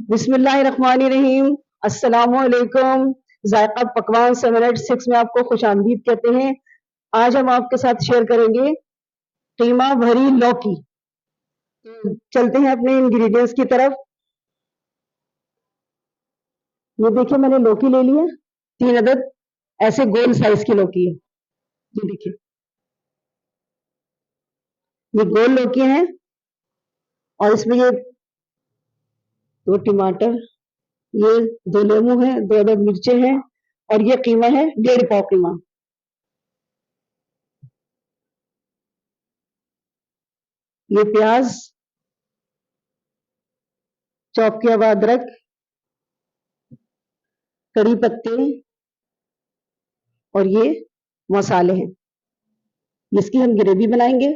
बिस्मिल्लाहिर्रहमानिर्रहीम। अस्सलामुअलैकुम। जायका पकवान 786 में आपको खुशामदीद कहते हैं। आज हम आपके साथ शेयर करेंगे कीमा भरी लौकी। चलते हैं अपने इंग्रेडिएंट्स की तरफ। ये देखिए मैंने लौकी ले ली है, 3 अदद ऐसे गोल साइज की लौकी है। ये देखिए ये गोल लौकी है और इसमें ये 2 टमाटर, ये 2 लेमू है, 2 अदद मिर्चे हैं और ये कीमा है 1.5 पाव कीमा। ये प्याज, चॉप किया हुआ अदरक, कड़ी पत्ते और ये मसाले हैं। इसकी हम ग्रेवी बनाएंगे।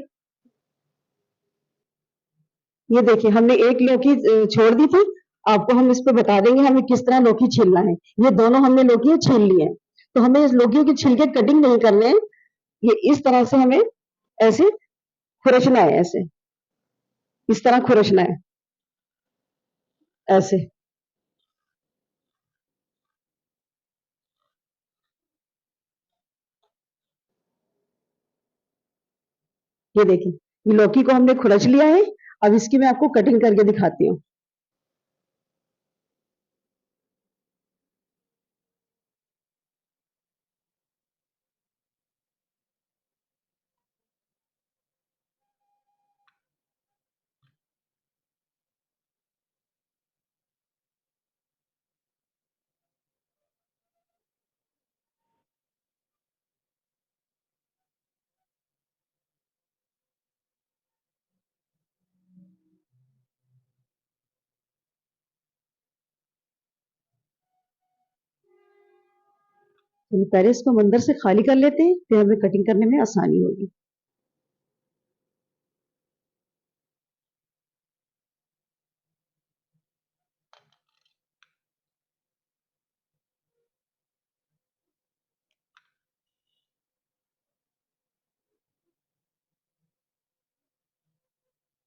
ये देखिए हमने एक लौकी छोड़ दी थी, आपको हम इस पे बता देंगे हमें किस तरह लौकी छीलना है। ये दोनों हमने लौकी छील ली है, तो हमें इस लौकी के छिलके कटिंग नहीं करने हैं। ये इस तरह से हमें ऐसे खुरचना है, ऐसे इस तरह खुरचना है, ऐसे। ये देखिए ये लौकी को हमने खुरच लिया है। अब इसकी मैं आपको कटिंग करके दिखाती हूँ। पहले इसको हम अंदर से खाली कर लेते हैं, फिर हमें कटिंग करने में आसानी होगी।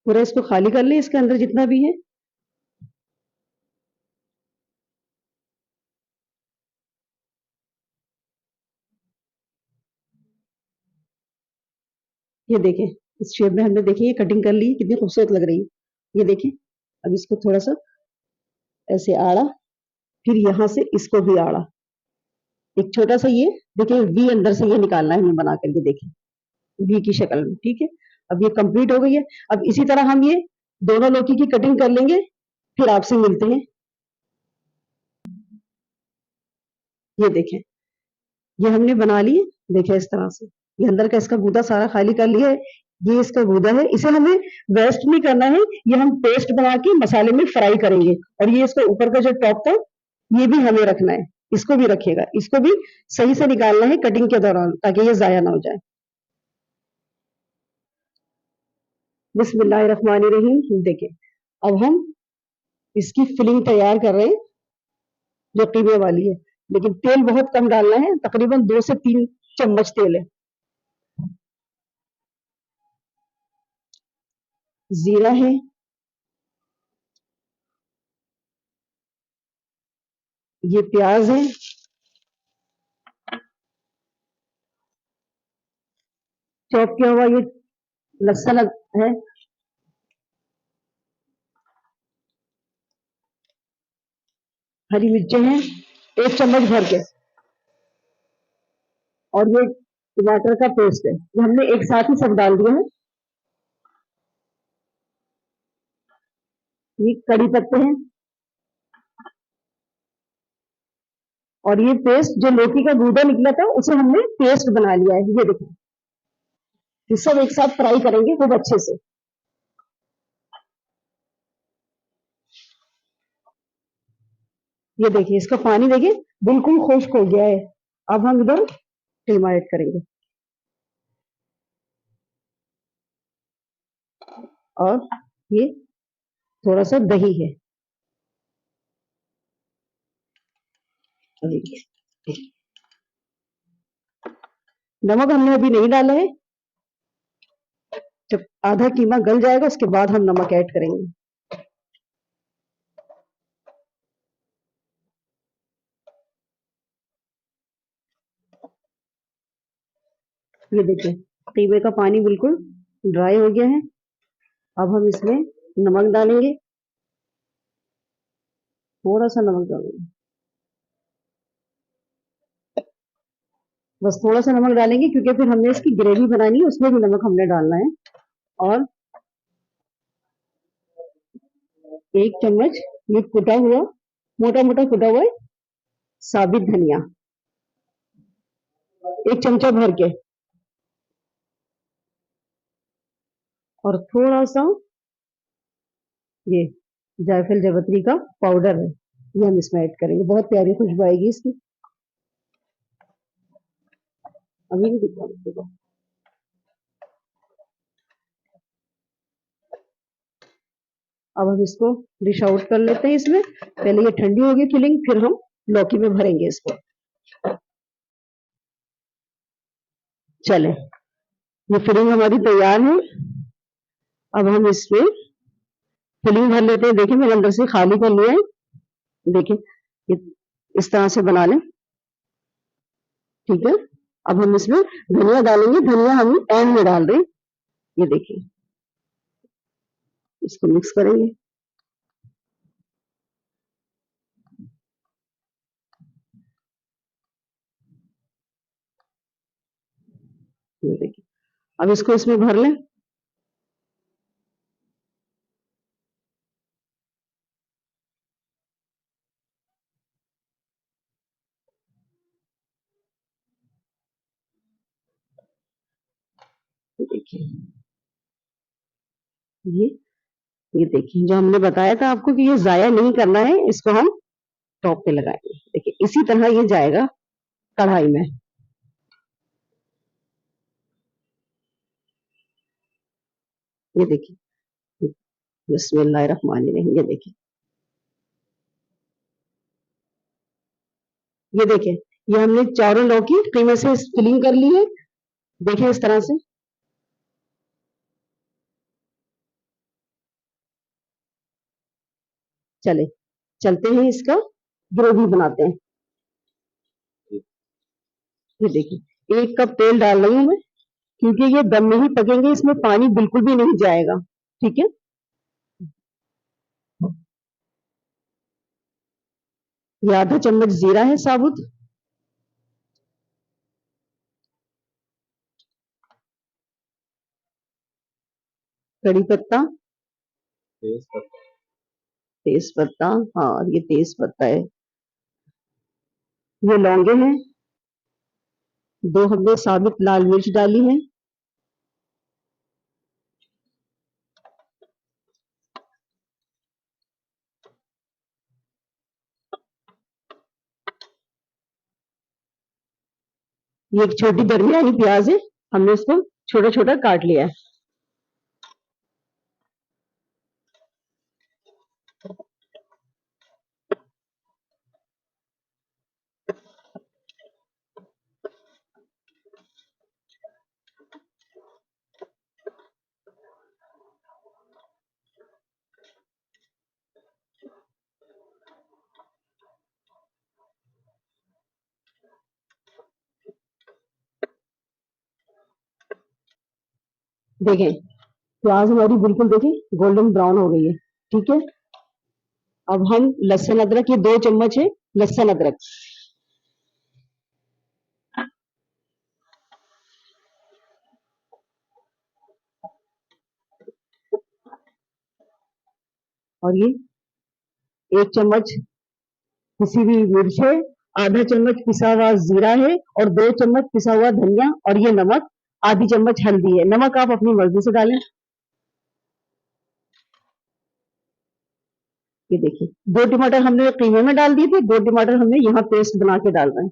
पूरा इसको खाली कर लें, इसके अंदर जितना भी है। ये देखें इस शेप में हमने देखिए ये कटिंग कर ली, कितनी खूबसूरत लग रही है। ये देखें अब इसको थोड़ा सा ऐसे आड़ा, फिर यहाँ से इसको भी आड़ा, एक छोटा सा ये देखिए वी अंदर से ये निकालना है हमें बना करके, देखें वी की शक्ल में। ठीक है, अब ये कंप्लीट हो गई है। अब इसी तरह हम ये दोनों लौकी की कटिंग कर लेंगे, फिर आपसे मिलते हैं। ये देखें ये हमने बना ली है, देखें इस तरह से ये अंदर का इसका गूदा सारा खाली कर लिया है। ये इसका गूदा है, इसे हमें वेस्ट नहीं करना है, ये हम पेस्ट बना के मसाले में फ्राई करेंगे। और ये इसका ऊपर का जो टॉप था ये भी हमें रखना है, इसको भी रखिएगा, इसको भी सही से निकालना है कटिंग के दौरान ताकि ये जाया ना हो जाए। बिस्मिल्लाहिर्रहमानिर्रहीम। देखिए अब हम इसकी फिलिंग तैयार कर रहे हैं जो कीमे वाली है, लेकिन तेल बहुत कम डालना है, तकरीबन 2 से 3 चम्मच तेल है। जीरा है, ये प्याज है, चॉप किया हुआ ये लहसुन है, हरी मिर्चें हैं 1 चम्मच भर के, और ये टमाटर का पेस्ट है, ये हमने एक साथ ही सब डाल दिया है। ये कड़ी पत्ते हैं और ये पेस्ट जो लौकी का गूदा निकला था उसे हमने पेस्ट बना लिया है। ये देखो ये सब एक साथ फ्राई करेंगे खूब अच्छे से। ये देखिए इसका पानी देखिए बिल्कुल खुश्क हो गया है। अब हम इधर कीमा ऐड करेंगे और ये थोड़ा सा दही है। नमक हमने अभी नहीं डाला है, जब आधा कीमा गल जाएगा उसके बाद हम नमक ऐड करेंगे। ये देखिए कीमे का पानी बिल्कुल ड्राई हो गया है। अब हम इसमें नमक डालेंगे, थोड़ा सा नमक डालेंगे, बस थोड़ा सा नमक डालेंगे क्योंकि फिर हमने इसकी ग्रेवी बनानी है, उसमें भी नमक हमने डालना है। और 1 चम्मच ये कुटा हुआ, मोटा मोटा कुटा हुआ साबित धनिया, 1 चमचा भर के, और थोड़ा सा ये जायफल जावित्री का पाउडर है, ये हम इसमें ऐड करेंगे, बहुत प्यारी खुशबू आएगी इसकी। अभी भी दिखा, अब हम इसको डिश आउट कर लेते हैं। इसमें पहले ये ठंडी होगी फिलिंग, फिर हम लौकी में भरेंगे इसको। चले, ये फिलिंग हमारी तैयार है। अब हम इसमें फिलिंग भर लेते हैं। देखिए मैंने अंदर से खाली कर लिया है, देखिए इस तरह से बना लें, ठीक है। अब हम इसमें धनिया डालेंगे, धनिया हम एंड में डाल रहे हैं। ये देखिए इसको मिक्स करेंगे, ये देखिए। अब इसको इसमें भर लें, देखिए ये ये देखिए जो हमने बताया था आपको कि ये जाया नहीं करना है, इसको हम टॉप पे लगाएंगे। देखिए इसी तरह ये जाएगा कढ़ाई में। ये देखिए, बिस्मिल्लाहिर्रहमानिर्रहीम। ये देखिए, ये देखिए, ये हमने चारों लौकी कीमे से फिलिंग कर ली है। देखिए इस तरह से। चले, चलते हैं इसका ग्रेवी बनाते हैं। ये देखिए 1 कप तेल डाल रही हूँ मैं, क्योंकि ये दम में ही पकेंगे, इसमें पानी बिल्कुल भी नहीं जाएगा, ठीक है। ये आधा चम्मच जीरा है साबुत, कड़ी पत्ता, तेज पत्ता, हाँ ये तेज पत्ता है। ये लौंगे हैं, 2 हमने साबुत लाल मिर्च डाली है। ये एक छोटी दरमियानी प्याज है, हमने इसको छोटा छोटा काट लिया है। देखें प्याज हमारी बिल्कुल देखिए गोल्डन ब्राउन हो गई है, ठीक है। अब हम लहसुन अदरक, ये 2 चम्मच है लहसुन अदरक, और ये 1 चम्मच पिसी हुई मिर्च है, आधा चम्मच पिसा हुआ जीरा है, और 2 चम्मच पिसा हुआ धनिया, और ये नमक, आधी चम्मच हल्दी है। नमक आप अपनी मर्जी से डालें। ये देखिए 2 टमाटर हमने कीमे में डाल दिए थे, 2 टमाटर हमने यहाँ पेस्ट बना के डाल रहे हैं।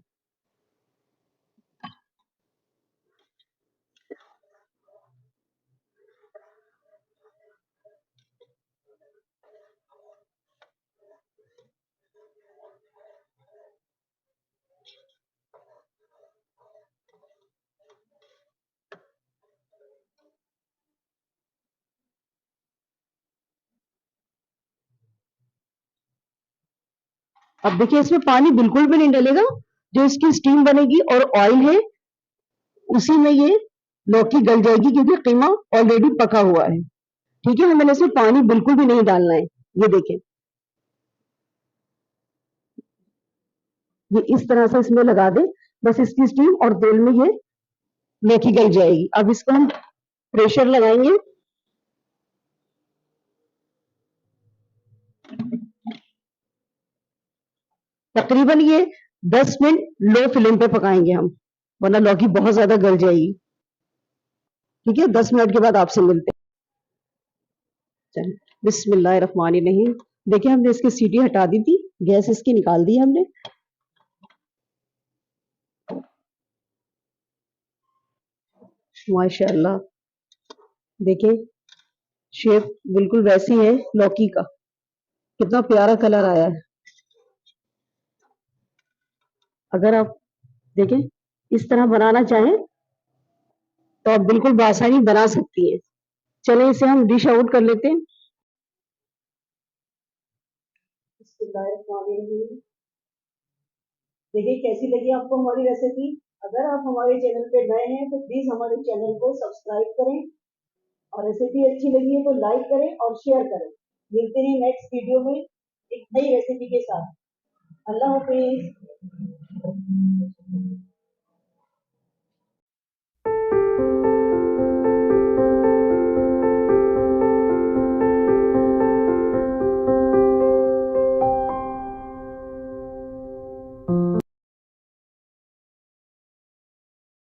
अब देखिए इसमें पानी बिल्कुल भी नहीं डलेगा, जो इसकी स्टीम बनेगी और ऑयल है उसी में ये लौकी गल जाएगी क्योंकि कीमा ऑलरेडी पका हुआ है। ठीक है, हमें इसमें पानी बिल्कुल भी नहीं डालना है। ये देखें, ये इस तरह से इसमें लगा दे, बस इसकी स्टीम और तेल में ये लौकी गल जाएगी। अब इसको हम प्रेशर लगाएंगे, तकरीबन ये 10 मिनट लो फ्लेम पे पकाएंगे हम, वरना लौकी बहुत ज्यादा गल जाएगी। ठीक है, 10 मिनट के बाद आपसे मिलते हैं। चलिए, बिस्मिल्लाहिर्रहमानिर्रहीम। देखिए, हमने इसकी सीटी हटा दी थी, गैस इसकी निकाल दी हमने। माशाल्लाह, देखिए शेप बिल्कुल वैसी है लौकी का, कितना प्यारा कलर आया है। अगर आप देखें इस तरह बनाना चाहें तो आप बिल्कुल बासानी बना सकती हैं। चलें इसे हम डिश आउट कर लेते हैं। देखिए कैसी लगी आपको हमारी रेसिपी। अगर आप हमारे चैनल पे नए हैं तो प्लीज हमारे चैनल को सब्सक्राइब करें, और रेसिपी अच्छी लगी है तो लाइक करें और शेयर करें। मिलते हैं नेक्स्ट वीडियो में एक नई रेसिपी के साथ। अल्लाह हाफिज।